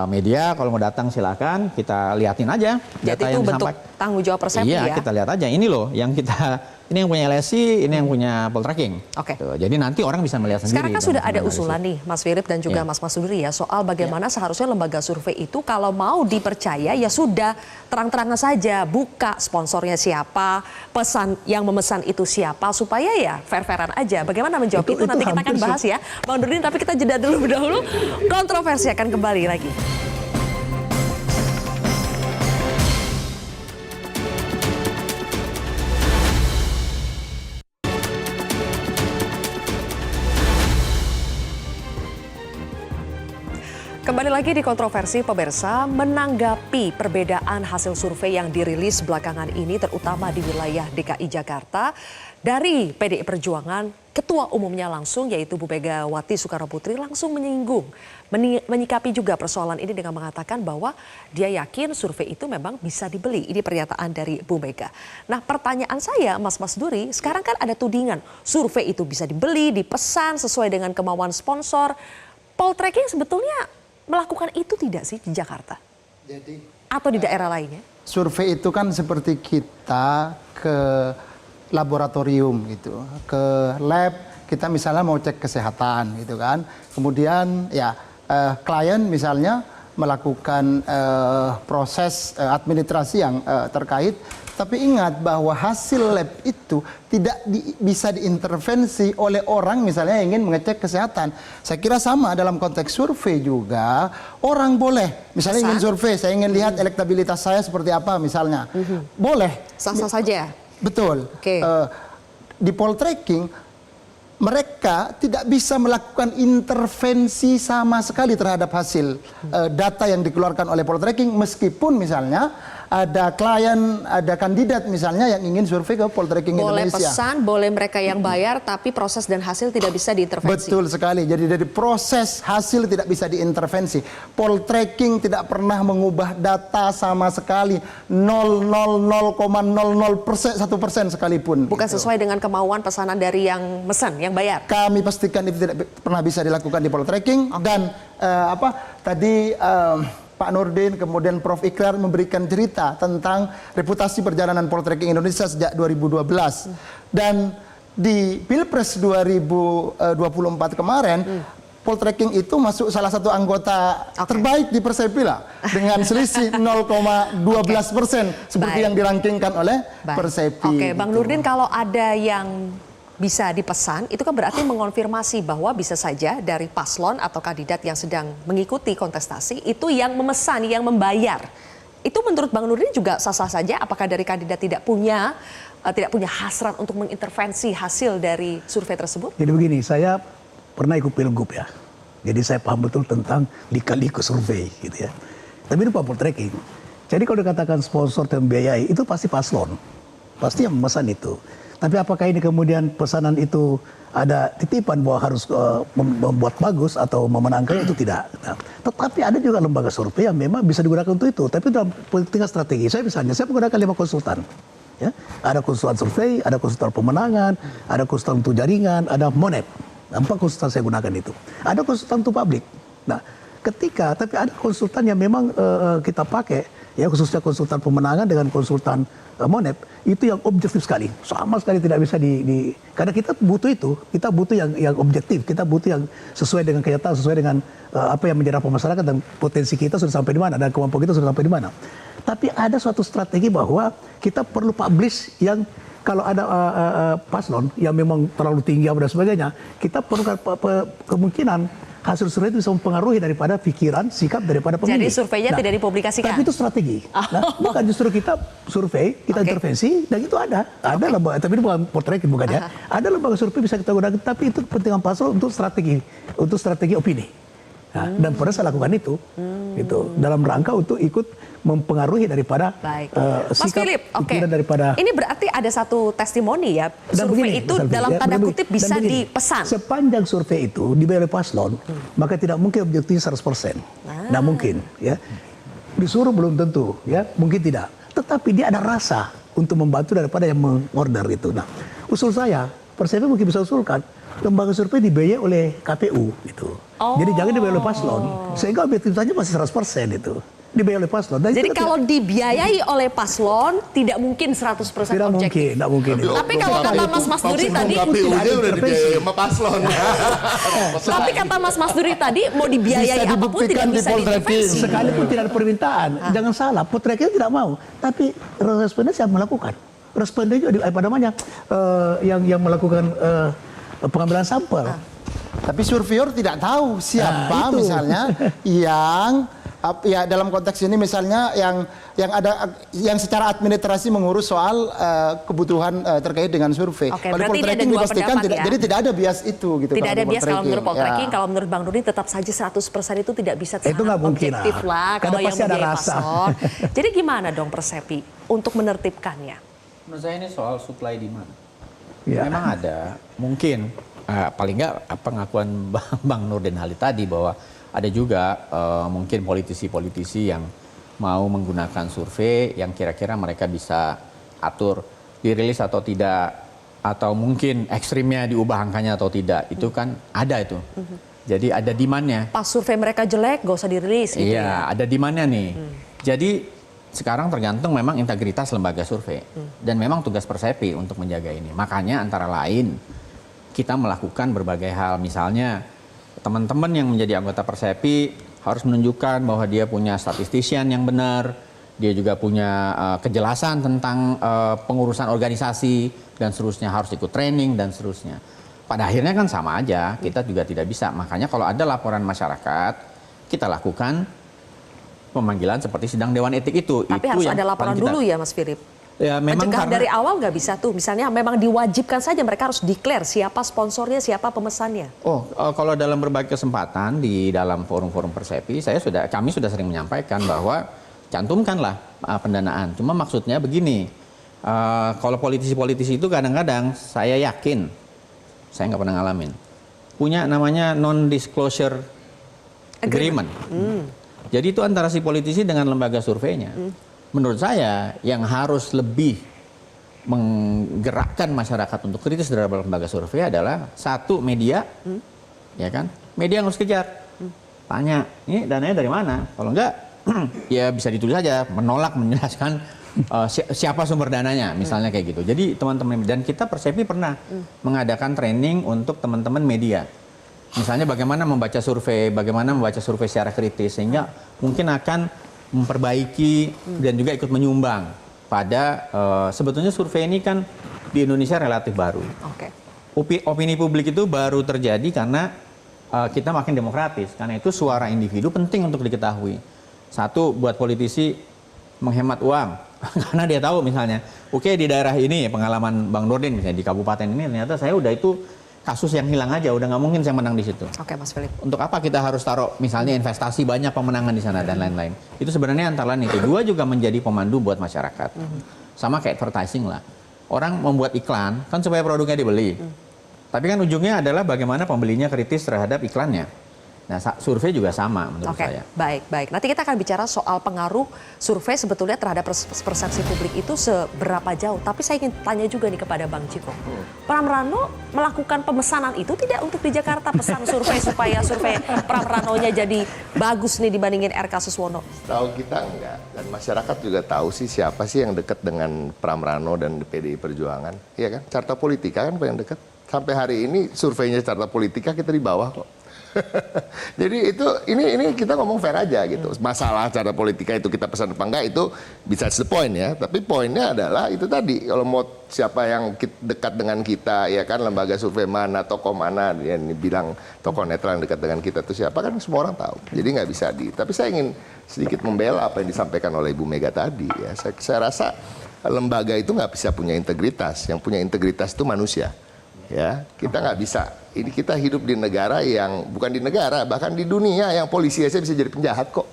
Media kalau mau datang silakan, kita liatin aja data Jadi itu yang bentuk tanggung jawab Persepi ya? Iya, kita lihat aja. Ini loh yang kita, ini yang punya LSI, ini yang punya Poltreking. Oke. Jadi nanti orang bisa melihat sendiri. Sekarang kan sudah ada usulan nih, Mas Philip dan juga Mas Masudri ya, soal bagaimana seharusnya lembaga survei itu kalau mau dipercaya ya sudah terang-terangan saja, buka sponsornya siapa, pesan yang memesan itu siapa, supaya ya fair-fairan aja. Bagaimana menjawab itu nanti kita akan bahas ya, Bang Nurdin, tapi kita jeda dulu. Kontroversi akan kembali lagi. Kembali lagi di kontroversi, pemirsa, menanggapi perbedaan hasil survei yang dirilis belakangan ini terutama di wilayah DKI Jakarta. Dari PDI Perjuangan, ketua umumnya langsung yaitu Bu Megawati Soekarno Putri langsung menyikapi juga persoalan ini dengan mengatakan bahwa dia yakin survei itu memang bisa dibeli. Ini pernyataan dari Bu Mega. Nah, pertanyaan saya Mas Duri, sekarang kan ada tudingan survei itu bisa dibeli, dipesan sesuai dengan kemauan sponsor. Poltreking sebetulnya melakukan itu tidak sih di Jakarta? Atau di daerah lainnya? Survei itu kan seperti kita ke laboratorium gitu, ke lab, kita misalnya mau cek kesehatan gitu kan. Kemudian ya klien misalnya melakukan proses administrasi yang terkait. Tapi ingat bahwa hasil lab itu tidak bisa diintervensi oleh orang misalnya yang ingin mengecek kesehatan. Saya kira sama dalam konteks survei juga. Orang boleh, misalnya ingin survei, saya ingin lihat elektabilitas saya seperti apa misalnya. Boleh. Sah-sah saja. Betul. Di Poltreking mereka tidak bisa melakukan intervensi sama sekali terhadap hasil data yang dikeluarkan oleh Poltreking, meskipun misalnya ada klien, ada kandidat misalnya yang ingin survei ke Poltreking Boleh Indonesia. pesan, boleh mereka yang bayar, tapi proses dan hasil tidak bisa diintervensi. Betul sekali. Jadi dari proses hasil tidak bisa diintervensi. Poltreking tidak pernah mengubah data sama sekali 0,00% 1% sekalipun. Bukan gitu. sesuai dengan kemauan pesanan dari yang mesen, yang bayar. Kami pastikan itu tidak pernah bisa dilakukan di Poltreking dan Pak Nurdin kemudian Prof Ikrar memberikan cerita tentang reputasi perjalanan Poltreking Indonesia sejak 2012 dan di Pilpres 2024 kemarin Poltreking itu masuk salah satu anggota terbaik di Persepi lah dengan selisih 0,12% seperti yang dirankingkan oleh Persepi. Oke, Bang gitu. Nurdin, kalau ada yang bisa dipesan, itu kan berarti mengonfirmasi bahwa bisa saja dari paslon atau kandidat yang sedang mengikuti kontestasi itu yang memesan, yang membayar. Itu menurut Bang Nurdin juga sah-sah saja. Apakah dari kandidat tidak punya hasrat untuk mengintervensi hasil dari survei tersebut? Jadi begini, saya pernah ikut pilgub ya. Jadi saya paham betul tentang lika-liku survei gitu ya. Tapi itu Poltreking. Jadi kalau dikatakan sponsor dan membiayai itu pasti paslon. Pasti yang memesan itu. Tapi apakah ini kemudian pesanan itu ada titipan bahwa harus membuat bagus atau memenangkan itu tidak. Nah, tetapi ada juga lembaga survei yang memang bisa digunakan untuk itu. Tapi dalam tingkat strategi, saya menggunakan 5 konsultan. Ya, ada konsultan survei, ada konsultan pemenangan, ada konsultan untuk jaringan, ada Monep. 4 konsultan saya gunakan itu. Ada konsultan untuk publik. Nah, tapi ada konsultan yang memang kita pakai, ya khususnya konsultan pemenangan dengan konsultan Monep, itu yang objektif sekali, sama sekali tidak bisa karena kita butuh itu, kita butuh yang objektif, kita butuh yang sesuai dengan kenyataan, sesuai dengan apa yang menjadi masyarakat dan potensi kita sudah sampai di mana dan kemampuan kita sudah sampai di mana. Tapi ada suatu strategi bahwa kita perlu publish yang kalau ada paslon yang memang terlalu tinggi dan sebagainya, kita perlu kemungkinan hasil survei itu bisa mempengaruhi daripada pikiran, sikap daripada pemilih. Jadi surveinya tidak dipublikasikan? Tapi itu strategi. Nah, bukan justru kita survei, kita intervensi, dan itu ada lembaga, tapi itu bukan Poltreking bukan ya. Ada lembaga survei bisa kita gunakan, tapi itu kepentingan paslon untuk strategi opini. Nah, dan pernah saya lakukan itu, gitu, dalam rangka untuk ikut mempengaruhi daripada Mas sikap, Philip, pikiran daripada. Ini berarti ada satu testimoni ya, survei itu dalam tanda kutip bisa dipesan. Sepanjang survei itu dibayar oleh paslon, maka tidak mungkin objektif 100%. Nah mungkin, ya. Disuruh belum tentu, ya, mungkin tidak. Tetapi dia ada rasa untuk membantu daripada yang mengorder itu. Nah, usul saya, Persepi mungkin bisa usulkan lembaga survei dibiayai oleh KPU gitu. Jadi jangan dibiayai oleh paslon, sehingga objektivitasnya masih 100% itu. Dibiayai oleh paslon. Dan jadi kalau dibiayai oleh paslon tidak mungkin 100% objektif. Tidak mungkin. Tapi kalau kata Mas Duri tadi, KPU-nya udah dibiayai sama paslon. tapi kata Mas Duri tadi mau dibiayai apapun tidak bisa diintervensi. Sekalipun tidak ada permintaan, jangan salah, Poltreking tidak mau, tapi responden siapa melakukan? Responden juga yang melakukan pengambilan sampel. Tapi surveyor tidak tahu siapa misalnya yang dalam konteks ini misalnya yang secara administrasi mengurus soal kebutuhan terkait dengan survei. Oke, Kalau berarti Poltreking ada dua dipastikan pendapat, ya? jadi tidak ada bias itu gitu. Tidak ada bias kalau menurut Poltreking, Ya. kalau menurut Bang Nurdin tetap saja 100% itu tidak bisa Itu nggak mungkin objektif lah kalau yang pasti ada membiayai rasa. paslon. Jadi gimana dong Persepi untuk menertibkannya? Menurut saya ini soal supply demand. Ya. Memang ada, mungkin paling nggak pengakuan Bang Nurdin Halid tadi bahwa ada juga mungkin politisi-politisi yang mau menggunakan survei yang kira-kira mereka bisa atur dirilis atau tidak, atau mungkin ekstrimnya diubah angkanya atau tidak, itu kan ada itu. Jadi ada demand-nya. Pas survei mereka jelek, gak usah dirilis gitu Iya, ada demand-nya nih. Jadi sekarang tergantung memang integritas lembaga survei. Dan memang tugas Persepi untuk menjaga ini. Makanya antara lain kita melakukan berbagai hal. Misalnya teman-teman yang menjadi anggota Persepi harus menunjukkan bahwa dia punya statistician yang benar. Dia juga punya kejelasan tentang pengurusan organisasi dan seterusnya, harus ikut training dan seterusnya. Pada akhirnya kan sama aja, kita juga tidak bisa. Makanya kalau ada laporan masyarakat, kita lakukan pemanggilan seperti sidang Dewan Etik itu. Tapi itu harus yang ada laporan dulu ya Mas Philip? Ya, memang mencegah karena dari awal nggak bisa tuh, misalnya memang diwajibkan saja mereka harus declare siapa sponsornya, siapa pemesannya. Kalau dalam berbagai kesempatan di dalam forum-forum Persepi, kami sudah sering menyampaikan bahwa cantumkanlah pendanaan. Cuma maksudnya begini, kalau politisi-politisi itu kadang-kadang saya yakin, saya nggak pernah ngalamin, punya namanya non-disclosure agreement. Jadi itu antara si politisi dengan lembaga surveinya. Menurut saya yang harus lebih menggerakkan masyarakat untuk kritis terhadap lembaga survei adalah satu, media, ya kan? Media yang harus kejar, tanya, ini dananya dari mana? Kalau enggak, ya bisa ditulis saja, menolak menjelaskan siapa sumber dananya, misalnya kayak gitu. Jadi teman-teman, dan kita Persepi pernah mengadakan training untuk teman-teman media. Misalnya bagaimana membaca survei secara kritis, sehingga mungkin akan memperbaiki dan juga ikut menyumbang pada sebetulnya survei ini kan di Indonesia relatif baru. Opini publik itu baru terjadi karena kita makin demokratis. Karena itu suara individu penting untuk diketahui. Satu, buat politisi menghemat uang. Karena dia tahu misalnya, oke, di daerah ini pengalaman Bang Nurdin misalnya di kabupaten ini ternyata saya udah itu kasus yang hilang aja, udah nggak mungkin saya menang di situ. Oke, Mas Philip. Untuk apa kita harus taruh misalnya investasi banyak pemenangan di sana dan lain-lain. Itu sebenarnya antara lain itu. Dua, juga menjadi pemandu buat masyarakat. Sama kayak advertising lah. Orang membuat iklan kan supaya produknya dibeli. Tapi kan ujungnya adalah bagaimana pembelinya kritis terhadap iklannya. Nah, survei juga sama menurut saya. Baik. Nanti kita akan bicara soal pengaruh survei sebetulnya terhadap persepsi publik itu seberapa jauh. Tapi saya ingin tanya juga nih kepada Bang Ciko. Pram Rano melakukan pemesanan itu tidak untuk di Jakarta, pesan survei supaya survei Pram Ranonya jadi bagus nih dibandingin RK Suswono? Tahu kita enggak, dan masyarakat juga tahu sih siapa sih yang dekat dengan Pram Rano dan PDI Perjuangan. Iya kan? Carta Politika kan yang dekat. Sampai hari ini surveinya Carta Politika kita di bawah kok. Jadi itu ini kita ngomong fair aja gitu. Masalah cara politika itu kita pesan apa enggak itu bisa the point ya. Tapi poinnya adalah itu tadi, kalau mau siapa yang dekat dengan kita, ya kan, lembaga survei mana, tokoh mana yang bilang tokoh netral yang dekat dengan kita itu siapa, kan semua orang tahu. Jadi nggak bisa tapi saya ingin sedikit membela apa yang disampaikan oleh Ibu Mega tadi ya. Saya rasa lembaga itu nggak bisa punya integritas. Yang punya integritas itu manusia. Ya, kita nggak bisa. Ini kita hidup di negara yang bukan di negara, bahkan di dunia yang polisi aja bisa jadi penjahat kok.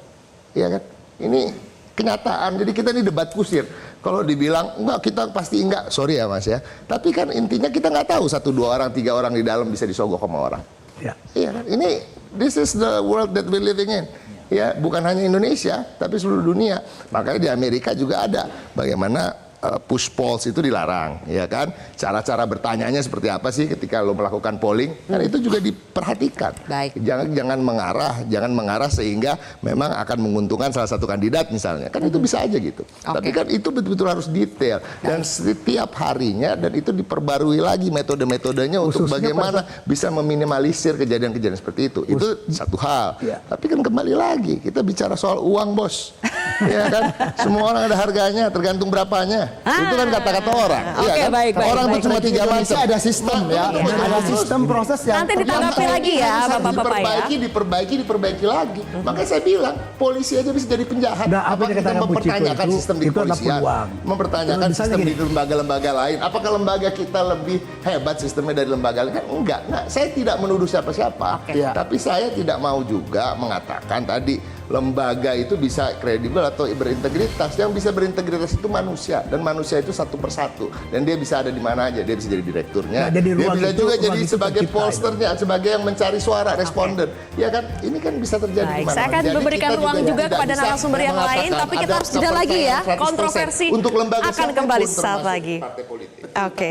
Iya kan? Ini kenyataan. Jadi kita ini debat kusir. Kalau dibilang enggak, kita pasti enggak. Sorry ya Mas ya. Tapi kan intinya kita nggak tahu 1, 2 orang, 3 orang di dalam bisa disogok sama orang. Ya. Iya kan? Ini this is the world that we're living in. Ya, bukan hanya Indonesia, tapi seluruh dunia. Makanya di Amerika juga ada bagaimana push polls itu dilarang, ya kan? Cara-cara bertanyanya seperti apa sih ketika lo melakukan polling? Kan itu juga diperhatikan. Baik. Jangan mengarah sehingga memang akan menguntungkan salah satu kandidat misalnya. Kan itu bisa aja gitu. Tapi kan itu betul-betul harus detail dan setiap harinya, dan itu diperbarui lagi metode-metodenya untuk bagaimana bisa meminimalisir kejadian-kejadian seperti itu. Itu satu hal. Tapi kan kembali lagi kita bicara soal uang, Bos. Ya kan? Semua orang ada harganya, tergantung berapanya. Itu kan kata-kata orang. Oke, kan? baik. Orang itu cuma 3 macam. Ada sistem ya, ada sistem proses yang nanti ditanggapi lagi ya Bapak-bapak ya. Diperbaiki lagi. Makanya saya bilang polisi aja bisa jadi penjahat. Nah, apa kita mempertanyakan sistem di kepolisian, mempertanyakan sistem di lembaga-lembaga lain. Apakah lembaga kita lebih hebat sistemnya dari lembaga lain? Kan enggak. Nah, saya tidak menuduh siapa-siapa. Tapi saya tidak mau juga mengatakan tadi lembaga itu bisa kredibel atau berintegritas. Yang bisa berintegritas itu manusia, dan manusia itu satu persatu, dan dia bisa ada di mana aja. Dia bisa jadi direkturnya, dia bisa juga jadi sebagai pollsternya, sebagai yang mencari suara responden. Ya kan, ini kan bisa terjadi di mana. Saya akan memberikan ruang juga kepada narasumber yang lain, tapi kita harus jeda lagi ya. Kontroversi untuk lembaga akan kembali saat lagi. Oke.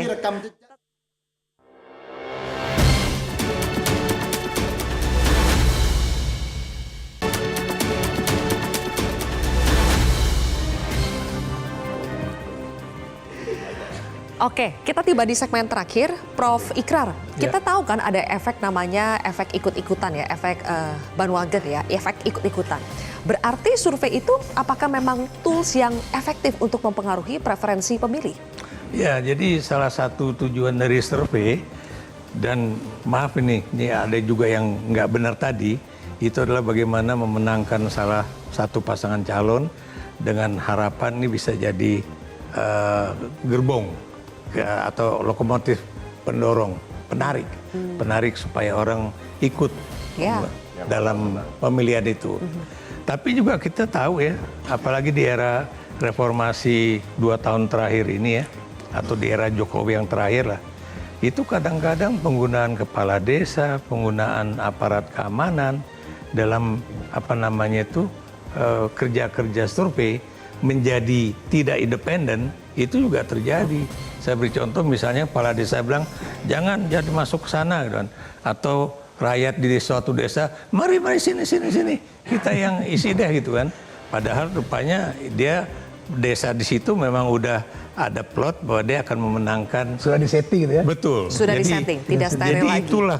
Oke, kita tiba di segmen terakhir, Prof. Ikrar. Kita tahu kan ada efek namanya efek ikut-ikutan ya, efek bandwagon ya, efek ikut-ikutan. Berarti survei itu apakah memang tools yang efektif untuk mempengaruhi preferensi pemilih? Ya, jadi salah satu tujuan dari survei, dan maaf ini ada juga yang nggak benar tadi, itu adalah bagaimana memenangkan salah satu pasangan calon dengan harapan ini bisa jadi gerbong atau lokomotif pendorong, penarik supaya orang ikut dalam pemilihan itu. Tapi juga kita tahu ya, apalagi di era reformasi 2 tahun terakhir ini ya, atau di era Jokowi yang terakhir lah, itu kadang-kadang penggunaan kepala desa, penggunaan aparat keamanan dalam kerja-kerja survei menjadi tidak independen, itu juga terjadi. Saya beri contoh misalnya kepala desa bilang jangan masuk ke sana gitu kan. Atau rakyat di suatu desa, mari sini kita yang isi deh gitu kan. Padahal rupanya desa di situ memang udah ada plot bahwa dia akan memenangkan. Sudah disetting gitu ya? Betul. Sudah disetting, tidak steril jadi lagi. itulah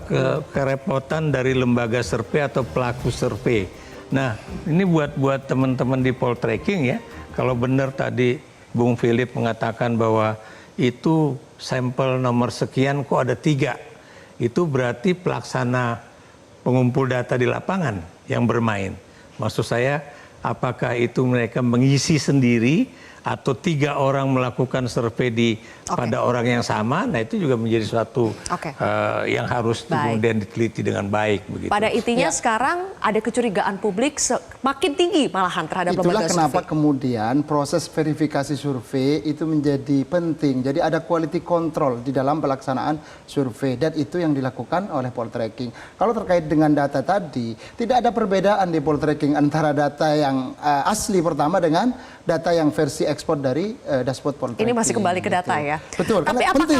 kerepotan dari lembaga survei atau pelaku survei. Nah, ini buat teman-teman di poltreking ya, kalau benar tadi Bung Philip mengatakan bahwa itu sampel nomor sekian kok ada 3. Itu berarti pelaksana pengumpul data di lapangan yang bermain. Maksud saya, apakah itu mereka mengisi sendiri atau 3 orang melakukan survei pada orang yang sama? Nah, itu juga menjadi suatu yang harus kemudian diteliti dengan baik. Begitu. Pada intinya sekarang ada kecurigaan publik makin tinggi malahan terhadap lembaga survei. Itulah kenapa kemudian proses verifikasi survei itu menjadi penting. Jadi ada quality control di dalam pelaksanaan survei, dan itu yang dilakukan oleh poltreking. Kalau terkait dengan data tadi, tidak ada perbedaan di poltreking antara data yang asli pertama dengan data yang versi ekspor dari dashboard poltreking. Ini masih kembali ke data ya. Betul. Tapi apakah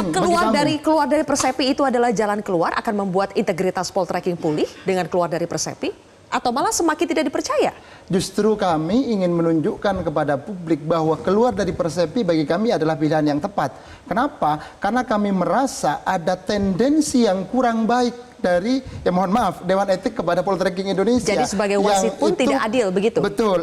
keluar dari Persepi itu adalah jalan keluar akan membuat integritas poltreking pulih dengan keluar dari Persepi? Atau malah semakin tidak dipercaya? Justru kami ingin menunjukkan kepada publik bahwa keluar dari Persepi bagi kami adalah pilihan yang tepat. Kenapa? Karena kami merasa ada tendensi yang kurang baik dari, mohon maaf, Dewan Etik kepada Poltreking Indonesia. Jadi sebagai wasit pun tidak adil begitu? Betul.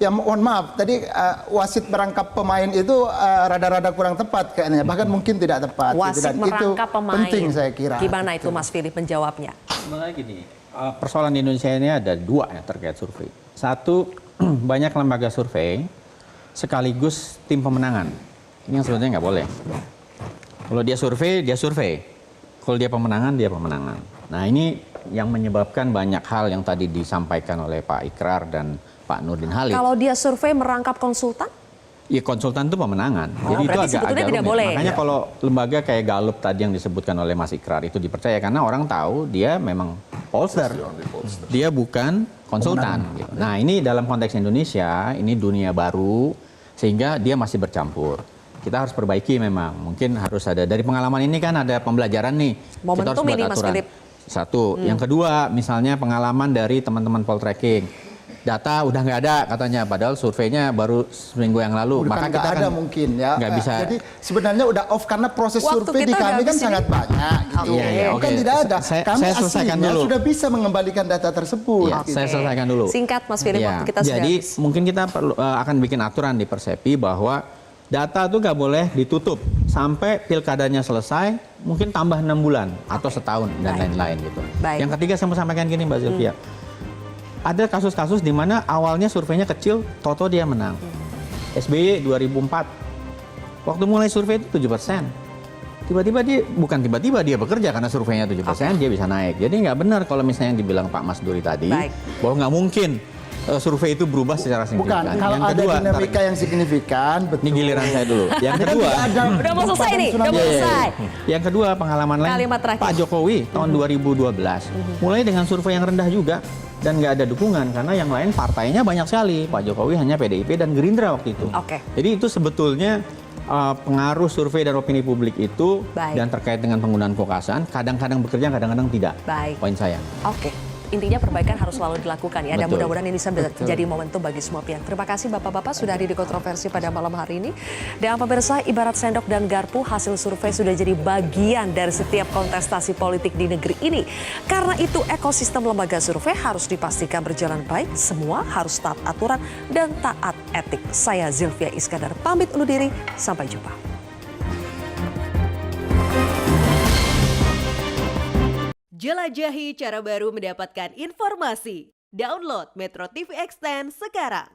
Ya mohon maaf, tadi wasit merangkap pemain itu rada-rada kurang tepat kayaknya. Bahkan mungkin tidak tepat. Wasit merangkap pemain. Penting saya kira. Gimana itu Mas Philip menjawabnya? Sebenarnya gini, persoalan di Indonesia ini ada 2 ya terkait survei. Satu, banyak lembaga survei sekaligus tim pemenangan. Ini yang sebenarnya nggak boleh. Kalau dia survei. Kalau dia pemenangan. Nah, ini yang menyebabkan banyak hal yang tadi disampaikan oleh Pak Ikrar dan Pak Nurdin Halid. Kalau dia survei merangkap konsultan? Ya, konsultan itu pemenangan. Jadi itu agak tidak rumit. boleh. Makanya kalau lembaga kayak Gallup tadi yang disebutkan oleh Mas Ikrar itu dipercaya karena orang tahu dia memang pollster. Dia bukan konsultan. Gitu. Nah, ini dalam konteks Indonesia, ini dunia baru sehingga dia masih bercampur. Kita harus perbaiki memang. Mungkin harus ada dari pengalaman ini kan ada pembelajaran nih. Momentum kita harus buat ini, Mas aturan. Philip. Satu. Yang kedua, misalnya pengalaman dari teman-teman poltreking. Data udah nggak ada katanya, padahal surveinya baru seminggu yang lalu. Bukan maka kita nggak ada mungkin ya. Nggak bisa. Jadi sebenarnya udah off karena proses Waktu survei di kita kami kan habis sangat ini. banyak. Gitu. Bukan tidak ada. Kami Saya selesaikan aslinya dulu. sudah bisa mengembalikan data tersebut. Ya, gitu. saya selesaikan dulu. Singkat Mas Philip, Ya, waktu kita sudah jadi habis. mungkin kita perlu akan bikin aturan di Persepi bahwa data itu nggak boleh ditutup sampai pilkadanya selesai, mungkin tambah 6 bulan atau setahun dan lain-lain gitu. Baik. Yang ketiga saya mau sampaikan gini Mbak Sylvia. Ada kasus-kasus di mana awalnya surveinya kecil, toto dia menang. SBY 2004, waktu mulai survei itu 7%. Tiba-tiba dia bekerja karena surveinya 7%, dia bisa naik. Jadi nggak benar kalau misalnya yang dibilang Pak Mas Duri tadi, bahwa nggak mungkin survei itu berubah secara signifikan. Bukan, kalau ada dinamika yang signifikan, betul. Ini giliran saya dulu. Yang kedua, Udah mau selesai nih, udah mau selesai. Yang kedua pengalaman lain Kalimat terakhir. Pak Jokowi tahun 2012. Mulai dengan survei yang rendah juga dan nggak ada dukungan karena yang lain partainya banyak sekali. Pak Jokowi hanya PDIP dan Gerindra waktu itu. Oke. Jadi itu sebetulnya pengaruh survei dan opini publik itu dan terkait dengan penggunaan kekuasaan kadang-kadang bekerja, kadang-kadang tidak. Baik. Poin saya. Oke. Intinya perbaikan harus selalu dilakukan ya. Dan Betul. mudah-mudahan ini bisa menjadi momentum bagi semua pihak. Terima kasih Bapak-Bapak sudah hadir di kontroversi pada malam hari ini. Dan pemirsa, ibarat sendok dan garpu, hasil survei sudah jadi bagian dari setiap kontestasi politik di negeri ini. Karena itu ekosistem lembaga survei harus dipastikan berjalan baik. Semua harus taat aturan dan taat etik. Saya Zylvia Iskandar pamit undur diri. Sampai jumpa. Jelajahi cara baru mendapatkan informasi. Download Metro TV Extend sekarang.